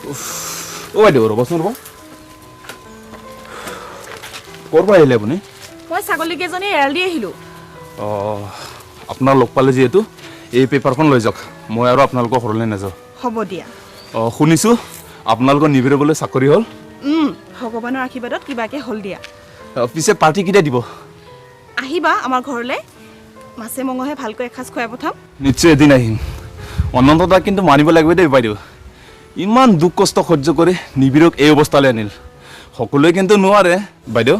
অ' বাইদেউ ৰ'বচোন ৰ'ব। ক'ৰ পৰা আহিলে আপুনি? মই ছাগলীকেইজনী এৰাল দি আহিলোঁ। অঁ, আপোনাৰ লগ পালে যিহেতু এই পেপাৰখন লৈ যাওক, মই আৰু আপোনালোকৰ ঘৰলৈ নাযাওঁ। হ'ব দিয়া। অঁ, শুনিছোঁ আপোনালোকৰ নিবিৰে বোলে চাকৰি হ'ল। ভগৱানৰ আশীৰ্বাদত কিবাকে হ'ল দিয়া। পিছে পাৰ্টি কেতিয়া দিব? আহিবা আমাৰ ঘৰলৈ, মাছে মঙহে ভালকৈ এসাঁজ খুৱাই পঠাম। নিশ্চয় এদিন আহিম। অনন্ততাক কিন্তু মানিব লাগিব দেই বাইদেউ, ইমান দুখ কষ্ট সহ্য কৰি নিবিৰক এই অৱস্থালৈ আনিল। সকলোৱে কিন্তু নোৱাৰে বাইদেউ।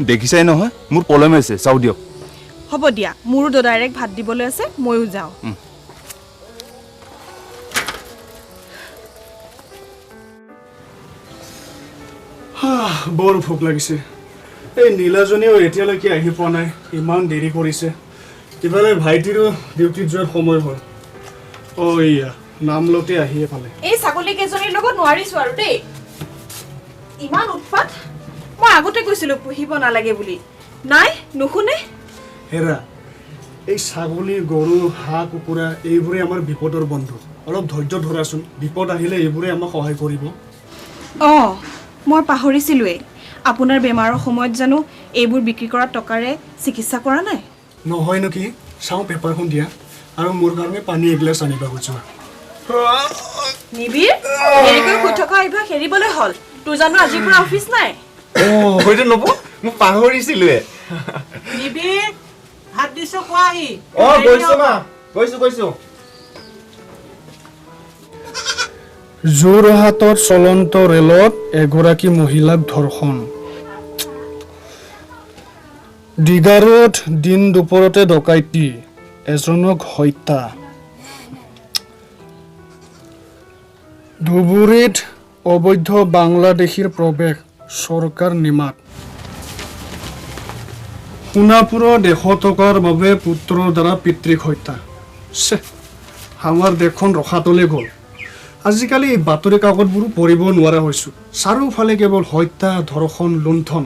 দেখিছাই নহয় মোৰ প্ৰব্লেম হৈছে, চাওঁ দিয়ক। হ'ব দিয়া, মোৰো ডাইৰেক্ট ভাত দিবলৈ আছে, ময়ো যাওঁ। বৰ ভোক লাগিছে। এই নীলাজনীও এতিয়ালৈকে আহি পোৱা নাই, ইমান দেৰি কৰিছে। ইফালে ভাইটিৰো ডিউটিত যোৱাৰ সময় হ'ল। অ' এয়া নাম লওঁতে আহিয়ে পালে। এই ছাগলীকেইজনীৰ লগত নোৱাৰিছোঁ আৰু দেই, ইমান উৎপাত। মই আগতে কৈছিলোঁ পুহিব নালাগে বুলি, নাই নুশুনে। হেৰা, এই ছাগলী গৰু হাঁহ কুকুৰা এইবোৰে আমাৰ বিপদৰ বন্ধু। অলপ ধৈৰ্য ধৰাচোন, বিপদ আহিলে এইবোৰে আমাক সহায় কৰিব। অঁ, মই পাহৰিছিলোঁৱেই, আপোনাৰ বেমাৰৰ সময়ত জানো এইবোৰ বিক্ৰী কৰা টকাৰে চিকিৎসা কৰা নাই? নহয় নেকি, চাওঁ পেপাৰখন দিয়া আৰু মোৰ কাৰণে পানী এগিলাচ আনিবা যোৱা। নিবিৰ, দেৰিকৈ শুই থকা অভ্যাস এৰিবলৈ হ'ল। তোৰ জানো আজিৰ পৰা অফিচ নাই? অ' হয়তো নব, মই পাহৰিছিলোৱে। নিবিৰ, ভাত দিছো খোৱাহি। অ' গৈছো মা, গৈছো। যোৰহাটৰ চলন্ত ৰেলত এগৰাকী মহিলাক ধৰ্ষণ। দীঘাৰত দিন দুপৰতে ডকাইতি, এজনক হত্যা। ধুবুৰীত অবৈধ বাংলাদেশীৰ প্ৰৱেশ, চৰকাৰ নিমাত। সোণাপুৰত 100 টকাৰ বাবে পুত্ৰৰ দ্বাৰা পিতৃক হত্যা। আমাৰ দেশখন ৰখাতলে গ'ল। আজিকালি এই বাতৰি কাকতবোৰো পঢ়িব নোৱাৰা হৈছোঁ। চাৰিওফালে কেৱল হত্যা, ধৰ্ষণ, লুণ্ঠন।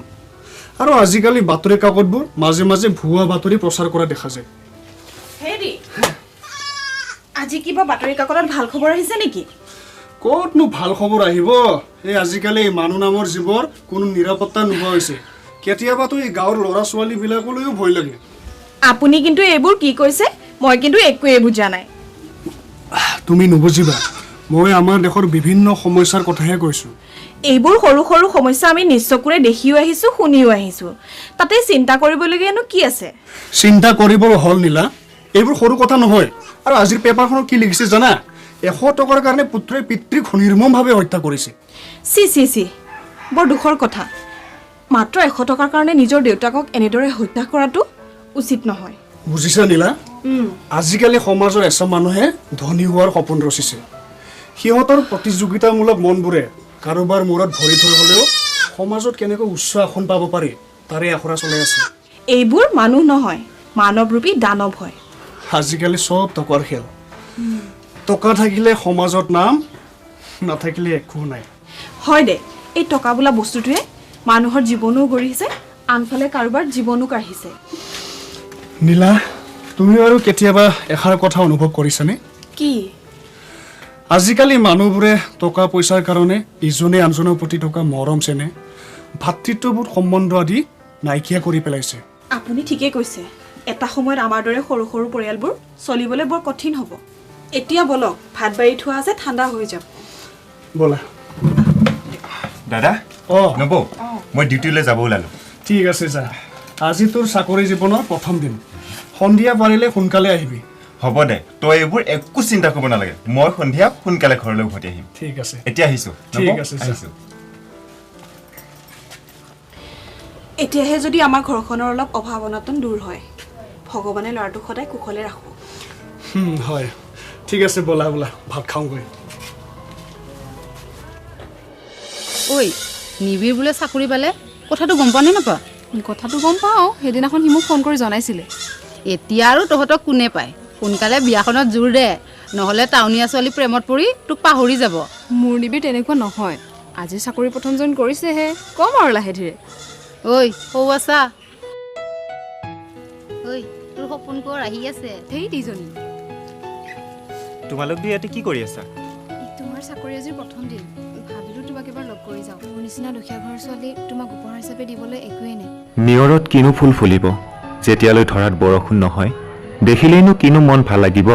আৰু আজিকালি বাতৰি কাকতবোৰ মাজে মাজে ভুৱা বাতৰি প্ৰচাৰ কৰা দেখা যায়। হেৰি, আজি কিবা বাতৰি কাকতত ভাল খবৰ আহিছে নেকি? ক'তনো ভাল খবৰ আহিব? এই আজিকালি মানুহ নামৰ জীৱৰ কোনো নিৰাপত্তা নোহোৱা হৈছে। কেতিয়াবাতো এই গাঁৱৰ ল'ৰা ছোৱালীবিলাকলৈও ভয় লাগে। আপুনি কিন্তু এইবোৰ কি কৈছে? মই কিন্তু একোৱেই বুজা নাই। তুমি নুবুজিবা, মই আমাৰ দেশৰ বিভিন্ন সমস্যাৰ কথাহে কৈছোঁ। এইবোৰ সৰু সৰু সমস্যা আমি নিজ চকুৰে দেখিও আহিছোঁ, শুনিও আহিছোঁ। তাতে চিন্তা কৰিবলগীয়ানো কি আছে? চিন্তা কৰিবৰ হ'ল নীলা, এইবোৰ সৰু কথা নহয়। আৰু আজিৰ পেপাৰখনত কি লিখিছে জানা? 100 টকাৰ কাৰণে পুত্ৰই পিতৃক নিৰ্মমভাৱে হত্যা কৰিছে। চি বৰ দুখৰ কথা। মাত্ৰ 100 টকাৰ কাৰণে নিজৰ দেউতাকক এনেদৰে হত্যা কৰাটো উচিত নহয়। বুজিছা নীলা, আজিকালি সমাজৰ এচাম মানুহে ধনী হোৱাৰ সপোন ৰচিছে। সিহঁতৰ প্ৰতিযোগিতামূলক মনবোৰে কাৰোবাৰ মূৰত ভৰি থৈ হ'লেও সমাজত কেনেকৈ উচ্চ আসন পাব পাৰি তাৰে আখৰা চলাই আছে। এইবোৰ মানুহ নহয়, মানৱৰূপী দানৱ হয়। আজিকালি চব টকাৰ খেল। টকা থাকিলে সমাজত নাম, নাথাকিলে একো নাই। হয় দে, এই টকা বোলা বস্তুটোৱে মানুহৰ জীৱনো গঢ়িছে, আনফালে কাৰোবাৰ জীৱনো কাঢ়িছে। নীলা, তুমি আৰু কেতিয়াবা এষাৰ কথা অনুভৱ কৰিছানে? কি? আজিকালি মানুহবোৰে টকা পইচাৰ কাৰণে ইজনে আনজনৰ প্ৰতি থকা মৰম চেনেহ, ভাতৃত্ববোধ সম্বন্ধ আদি নাইকিয়া কৰি পেলাইছে। আপুনি ঠিকে কৈছে। এটা সময়ত আমাৰ দৰে সৰু সৰু পৰিয়ালবোৰ চলিবলৈ বৰ কঠিন হ'ব। এতিয়া বলক, ভাত বাঢ়ি থোৱা আছে, ঠাণ্ডা হৈ যাব। ব'লা। দাদা, অ' নব, মই ডিউটিলৈ যাব ওলালো। ঠিক আছে, যা। আজি তোৰ চাকৰি জীৱনৰ প্ৰথম দিন। সন্ধিয়া পাৰিলে সোনকালে আহিবি। হ'ব দে, তই এইবোৰ একো চিন্তা কৰিব নালাগে। মই সন্ধিয়া সোনকালে ঘৰলৈ উভতি আহিম। ঠিক আছে। এতিয়া আহিছো। ঠিক আছে, আহিছো। এতিয়াহে যদি আমাৰ ঘৰখনৰ অলপ অভাৱ অনাটন দূৰ হয়, ভগৱানে ল'ৰাটোক সদায় কুশলে ৰাখোঁ। হয়, ঠিক আছে, ব'লা ভাত খাওঁগৈ। ঐ, নিবিৰ বোলে চাকৰি পালে, কথাটো গম পোৱা নে নাপা? কথাটো গম পাওঁ, সেইদিনাখন সি মোক ফোন কৰি জনাইছিলে। এতিয়া আৰু তহঁতক কোনে পায়? সোনকালে বিয়াখনত জোৰ দে, নহ'লে টাউনীয়া ছোৱালী প্ৰেমত পৰি তোক পাহৰি যাব। মোৰ নিবিৰ তেনেকুৱা নহয়, আজি চাকৰি প্ৰথম জইন কৰিছেহে, কম আৰু লাহে ধীৰে। ঐ, সৌ আছা? ঐ, তোৰ সপোন কৰ আহি আছে। সেই দুইজনী। তোমালোক দুই ইয়াতে কি কৰি আছা? তোমাৰ তোমাৰ চাকৰি আজিৰ প্ৰথম দিন ভাবিলোঁ তোমাক এবাৰ লগ কৰি যাওঁ মোৰ নিচিনা দুখীয়া ঘৰৰ ছোৱালী তোমাক উপহাৰ হিচাপে দিবলৈ একোৱেই নাই নিয়ৰত কিনো ফুল ফুলিব যেতিয়ালৈ ধৰাত বৰষুণ নহয় দেখিলেইনো কিনো মন ভাল লাগিব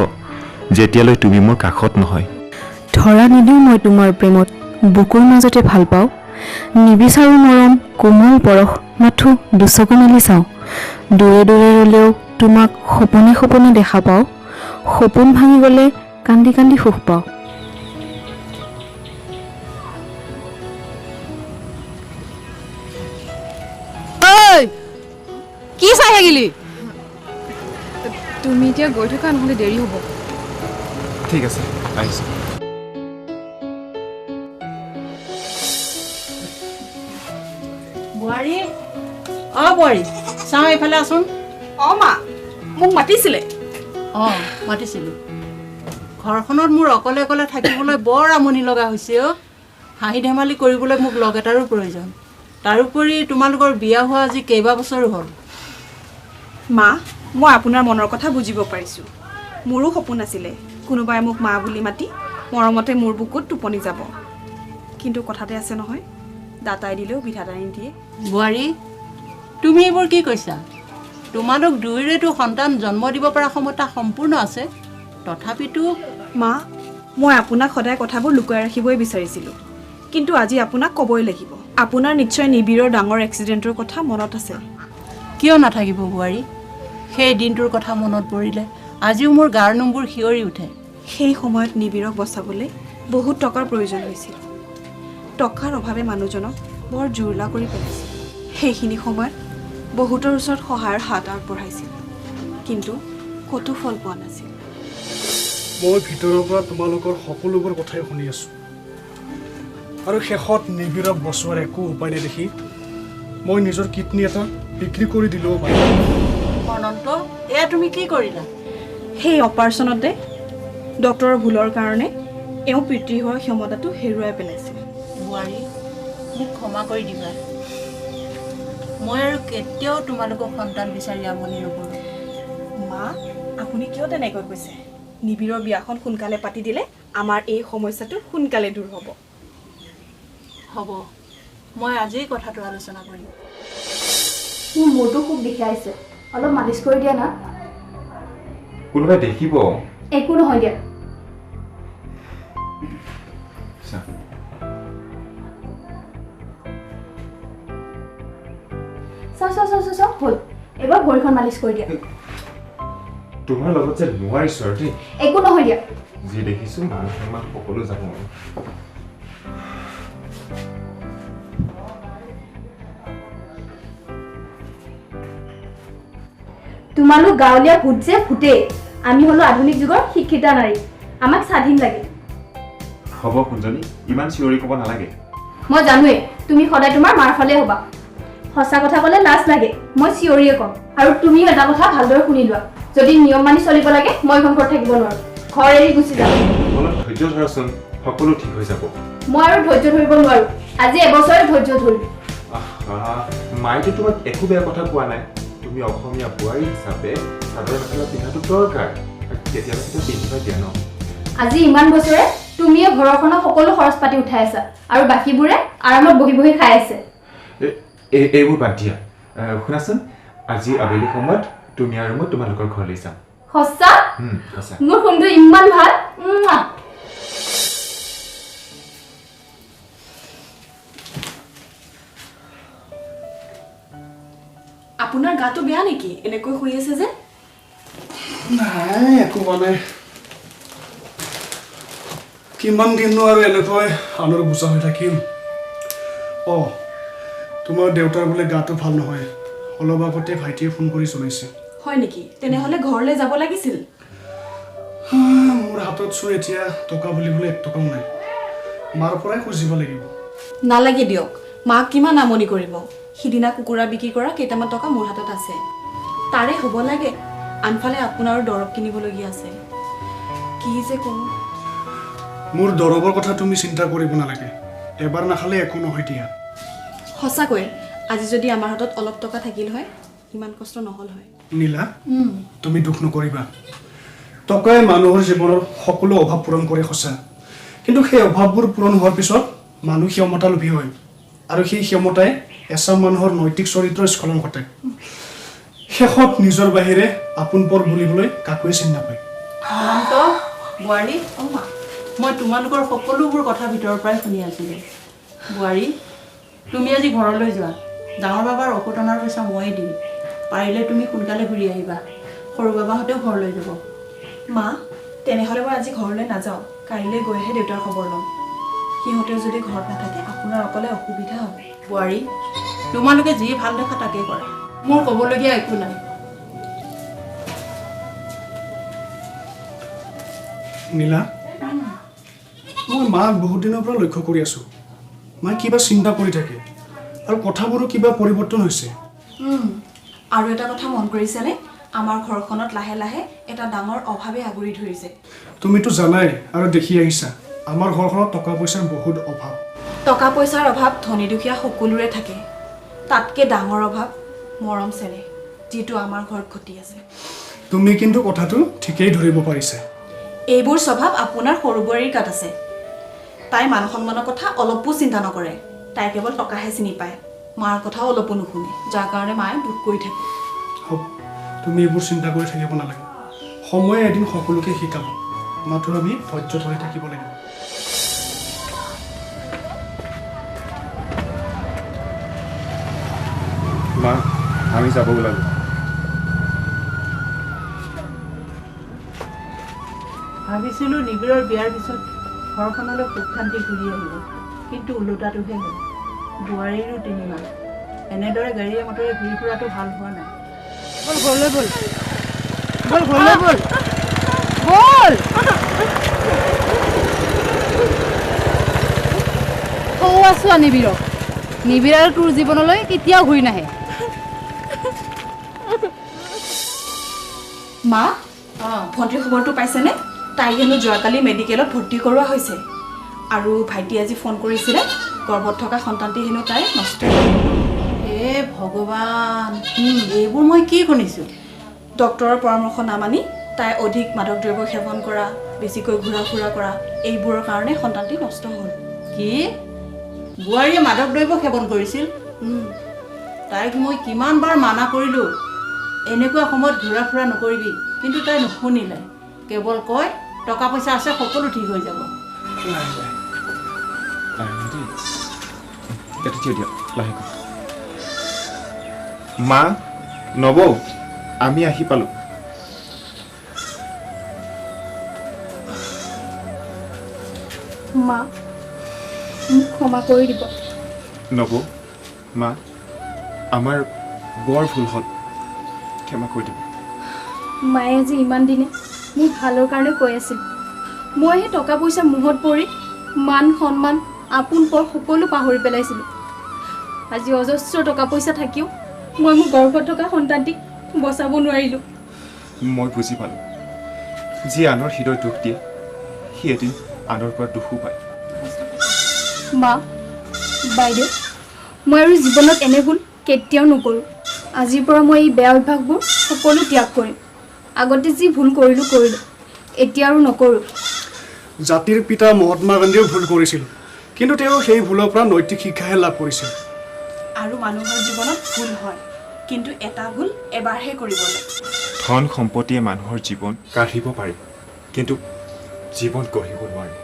যেতিয়ালৈ তুমি মোৰ কাষত নহয় ধৰা নিদিওঁ মই তোমাৰ প্ৰেমত বুকুৰ মাজতে ভাল পাওঁ নিবিচাৰোঁ মৰম কোমল পৰশ মাথো দুচকু মেলি চাওঁ দূৰে দূৰে ৰ'লেও তোমাক সপোনে সপোনে দেখা পাওঁ সপোন ভাঙি গ'লে কান্দি কান্দি সুখ পাওঁ ঐ কি চাই থাকিলি তুমি এতিয়া গৈ থকা নহ'লে দেৰি হ'ব ঠিক আছে আহিছোঁ বোৱাৰী বোৱাৰী চাওঁ এইফালে আছোন মা মোক মাতিছিলে মাতিছিলোঁ ঘৰখনত মোৰ অকলে অকলে থাকিবলৈ বৰ আমনি লগা হৈছে হাঁহি ধেমালি কৰিবলৈ মোক লগ এটাৰো প্ৰয়োজন তাৰোপৰি তোমালোকৰ বিয়া হোৱা আজি কেইবা বছৰো হ'ল মা মই আপোনাৰ মনৰ কথা বুজিব পাৰিছোঁ মোৰো সপোন আছিলে কোনোবাই মোক মা বুলি মাতি মৰমতে মোৰ বুকুত টোপনি যাব কিন্তু কথাতে আছে নহয় দাতাই দিলেও বিধাতাই নিদিয়ে বোৱাৰী তুমি এইবোৰ কি কৈছা তোমালোক দুয়োৰেতো সন্তান জন্ম দিব পৰা ক্ষমতা সম্পূৰ্ণ আছে তথাপিতো মা মই আপোনাক সদায় কথাবোৰ লুকুৱাই ৰাখিবই বিচাৰিছিলোঁ কিন্তু আজি আপোনাক ক'বই লাগিব আপোনাৰ নিশ্চয় নিবিড়ৰ ডাঙৰ এক্সিডেণ্টৰ কথা মনত আছে কিয় নাথাকিব বোৱাৰী সেই দিনটোৰ কথা মনত পৰিলে আজিও মোৰ গাৰ নোমবোৰ শিয়ৰি উঠে সেই সময়ত নিবিড়ক বচাবলৈ বহুত টকাৰ প্ৰয়োজন হৈছিল টকাৰ অভাৱে মানুহজনক বৰ জুৰুলা কৰি পেলাইছিল সেইখিনি সময়ত বহুতৰ ওচৰত সহায়ৰ হাত আগবঢ়াইছিল কিন্তু ক'তো ফল পোৱা নাছিল মই ভিতৰৰ পৰা তোমালোকৰ সকলোবোৰ কথাই শুনি আছোঁ আৰু শেষত নিবিড়ক বচোৱাৰ একো উপায় নেদেখি মই নিজৰ কিডনী এটা বিক্ৰী কৰি দিলোঁ অনন্ত এয়া তুমি কি কৰিলা সেই অপাৰেশ্যনতে ডক্টৰৰ ভুলৰ কাৰণে এওঁ পিতৃ হোৱাৰ ক্ষমতাটো হেৰুৱাই পেলাইছিল বোৱাৰী মোক ক্ষমা কৰি দিবা মই আৰু কেতিয়াও তোমালোকক সন্তান বিচাৰি আমনি নকৰোঁ মা আপুনি কিয় তেনেকৈ কৈছে নিবিড়ৰ বিয়াখন সোনকালে পাতি দিলে আমাৰ এই সমস্যাটো সোনকালে দূৰ হ'ব হ'ব মই আজিৰ কথাটো আলোচনা কৰিম মোৰ মূৰটো খুব বিষাইছে অলপ মালিচ কৰি দিয়া না কোনোবাই দেখিব একো নহয় দিয়া চাওঁ হ'ল এবাৰ ভৰিখন মালিচ কৰি দিয়া তোমাৰ লগত যে নোৱাৰিছো আৰু দেই একো নহয় দিয়া যি দেখিছো মানুহ সকলো যাব তোমালোক গাঁৱলীয়া ভূত যে ভূতেই আমি হলো আধুনিক যুগৰ শিক্ষিতা নাৰী আমাক স্বাধীন লাগে হ'ব কুঞ্জনী ইমান চিঞৰি ক'ব নালাগে মই জানোৱেই তুমি সদায় তোমাৰ মাৰ ফালে হ'বা সঁচা কথা ক'লে লাজ লাগে মই চিঞৰিয়ে ক'ম আৰু তুমিও এটা কথা ভালদৰে শুনি লোৱা যদি নিয়ম মানি চলিব লাগে মই এখন ঘৰত থাকিব নোৱাৰো ঘৰ এৰি গুচি যাম অলপ ধৈৰ্য ধৰাচোন সকলো ঠিক হৈ যাব মই আৰু ধৈৰ্য ধৰিব নোৱাৰো আজি এবছৰে ধৈৰ্য ধৰিলো মায়েতো তোমাক একো বেয়া কথা কোৱা নাই তুমি অসমীয়া বোৱাৰী হিচাপে চাদৰ মেখেলা পিন্ধাটো দৰকাৰ কেতিয়াবা পিন্ধিবা দিয়া ন আজি ইমান বছৰে তুমিয়ে ঘৰখনৰ সকলো খৰচ পাতি উঠাই আছা আৰু বাকীবোৰে আৰামত বহি বহি খাই আছে এইবোৰ বাদ দিয়া শুনাচোন আজি আবেলি সময়ত তুমি আৰু মই তোমালোকৰ ঘৰলৈ যাম সঁচা সঁচা মোৰ সুন্দৰ ইমান ভাল আপোনাৰ গাটো বেয়া নেকি এনেকৈ শুই আছে যে নাই একো মানে কিমান দিনো আৰু এনেকৈ আনৰ বোজা হৈ থাকিম তোমাৰ দেউতাৰ বোলে গাটো ভাল নহয় অলপ আগতে ভাইটিয়ে ফোন কৰি জনাইছে হয় নেকি তেনেহ'লে ঘৰলৈ যাব লাগিছিল মোৰ হাতত চোন এতিয়া টকা বুলিবলৈ 1 টকাও নাই মাৰ পৰাই খুজিব লাগিব নালাগে দিয়ক মাক কিমান আমনি কৰিব সিদিনা কুকুৰা বিক্ৰী কৰা কেইটামান টকা মোৰ হাতত আছে তাৰে হ'ব লাগে আনফালে আপোনাৰো দৰৱ কিনিবলগীয়া আছে কি যে কৰোঁ মোৰ দৰৱৰ কথা তুমি চিন্তা কৰিব নালাগে এবাৰ নাখালে একো নহয় দিয়া সঁচাকৈ আজি যদি আমাৰ হাতত অলপ টকা থাকিল হয় ইমান কষ্ট নহ'ল হয় নীলা তুমি দুখ নকৰিবা টকাই মানুহৰ জীৱনৰ সকলো অভাৱ পূৰণ কৰে সঁচা কিন্তু সেই অভাৱবোৰ পূৰণ হোৱাৰ পিছত মানুহ ক্ষমতালোভী হয় আৰু সেই ক্ষমতাই এচাম মানুহৰ নৈতিক চৰিত্ৰৰ স্খলন ঘটায়। শেষত নিজৰ বাহিৰে আপোন পৰ বুলিবলৈ কাকোৱে চিনি নাপায়। অনন্ত, বোৱাৰী, মই তোমালোকৰ সকলোবোৰ কথা ভিতৰৰ পৰাই শুনি আছিলোঁ। বোৱাৰী, তুমি আজি ঘৰলৈ যোৱা। ডাঙৰ বাবাৰ ঔষধ অনাৰ পইচা ময়ে দিম। পাৰিলে তুমি সোনকালে ঘূৰি আহিবা। সৰু বাবাহঁতেও ঘৰলৈ যাব। মা, তেনেহ'লে মই আজি ঘৰলৈ নাযাওঁ, কাইলৈ গৈহে দেউতাৰ খবৰ ল'ম। সিহঁতেও যদি ঘৰত নাথাকে আপোনাৰ অকলে অসুবিধা হ'ব। বোৱাৰী, তোমালোকে যি ভাল দেখা তাকেই কৰা, মোৰ ক'বলগীয়া একো নাই। নীলা, মই মাক বহুত দিনৰ পৰা লক্ষ্য কৰি আছোঁ। মায়ে কিবা চিন্তা কৰি থাকে আৰু কথাবোৰো কিবা পৰিৱৰ্তন হৈছে। আৰু এটা কথা মন কৰিছেনে, আমাৰ ঘৰখনত লাহে লাহে এটা ডাঙৰ অভাৱে আগুৰি ধৰিছে। তুমিতো জানাই আৰু দেখি আহিছা আমাৰ ঘৰখনত টকা পইচাৰ বহুত অভাৱ। টকা পইচাৰ অভাৱ ধনী দুখীয়া সকলোৰে থাকে। তাতকৈ ডাঙৰ অভাৱ মৰম চেনেহ, যিটো আমাৰ ঘৰত ঘটি আছে। তুমি কিন্তু কথাটো ঠিকেই ধৰিব পাৰিছা। এইবোৰ স্বভাৱ আপোনাৰ সৰু বোৱাৰীৰ গাত আছে। তাই মান সন্মানৰ কথা অলপো চিন্তা নকৰে। তাই কেৱল টকাহে চিনি পায়, মাৰ কথাও অলপো নুশুনে, যাৰ কাৰণে মায়ে দুখ কৰি থাকে। হ'ব, তুমি এইবোৰ চিন্তা কৰি থাকিব নালাগে। সময়ে এদিন সকলোকে শিকাব, মাথো আমি ধৈৰ্য ধৰি থাকিব লাগিব। মা, আমি যাব ওলালোঁ। ভাবিছিলোঁ নিবিড়ৰ বিয়াৰ পিছত ঘৰখনলৈ সুখ শান্তি ঘূৰি আহিব, কিন্তু ওলোটাটোহে হ'ল। বোৱাৰীৰো 3 মাহ। এনেদৰে গাড়ীয়ে মটৰে ঘূৰি ফুৰাটো ভাল হোৱা নাই। বল ঘৰলৈ বল, বল ঘৰলৈ বল, বল। সৌ আছো নিবিড়ক। নিবিড় আৰু তোৰ জীৱনলৈ কেতিয়াও ঘূৰি নাহে। মা, ভণ্টিৰ খবৰটো পাইছেনে? তাই হেনো যোৱাকালি মেডিকেলত ভৰ্তি কৰোৱা হৈছে। আৰু ভাইটি আজি ফোন কৰিছিলে, গৰ্ভত থকা সন্তানটি হেনো তাই নষ্ট হ'ল। হে ভগৱান, এইবোৰ মই কি শুনিছোঁ? ডক্তৰৰ পৰামৰ্শ নামানি তাই অধিক মাদক দ্ৰব্য সেৱন কৰা, বেছিকৈ ঘূৰা ফুৰা কৰা, এইবোৰৰ কাৰণে সন্তানটি নষ্ট হ'ল। কি? বোৱাৰীয়ে মাদক দ্ৰব্য সেৱন কৰিছিল? তাইক মই কিমান বাৰ মানা কৰিলোঁ, এনেকুৱা সময়ত ঘূৰা ফুৰা নকৰিবি, কিন্তু তাই নুশুনিলে। কেৱল কয় টকা পইচা আছে, সকলো ঠিক হৈ যাব। মা, নব, আমি আহি পালোঁ। মা, মোক ক্ষমা কৰি দিব। নব, মা, আমাৰ বৰ ভুল হ'ল, ক্ষমা কৰি দিব। মায়ে আজি ইমান দিনে মোৰ ভালৰ কাৰণে কৈ আছিল। মই সেই টকা পইচা মোহত পৰি মান সন্মান আপোন পৰ সকলো পাহৰি পেলাইছিলোঁ। আজি অজস্ৰ টকা পইচা থাকিও মই মোৰ গৰ্ভত থকা সন্তানটিক বচাব নোৱাৰিলোঁ। মই বুজি পালোঁ, যি আনৰ হৃদয় দুখ দিয়ে সি এদিন আনৰ পৰা দুখো পায়। মা, বাইদেউ, মই আৰু জীৱনত এনে ভুল কেতিয়াও নকৰোঁ। আজিৰ পৰা মই এই বেয়া অভ্যাসবোৰ সকলো ত্যাগ কৰিম। আগতে যি ভুল কৰিলোঁ, এতিয়া আৰু নকৰোঁ। জাতিৰ পিতা মহাত্মা গান্ধীয়েও ভুল কৰিছিল, কিন্তু তেওঁ সেই ভুলৰ পৰা নৈতিক শিক্ষাহে লাভ কৰিছিল। আৰু মানুহৰ জীৱনত ভুল হয়, কিন্তু এটা ভুল এবাৰহে কৰিব লাগে। ধন সম্পত্তিয়ে মানুহৰ জীৱন কাঢ়িব পাৰে, কিন্তু জীৱন গঢ়িব নোৱাৰে।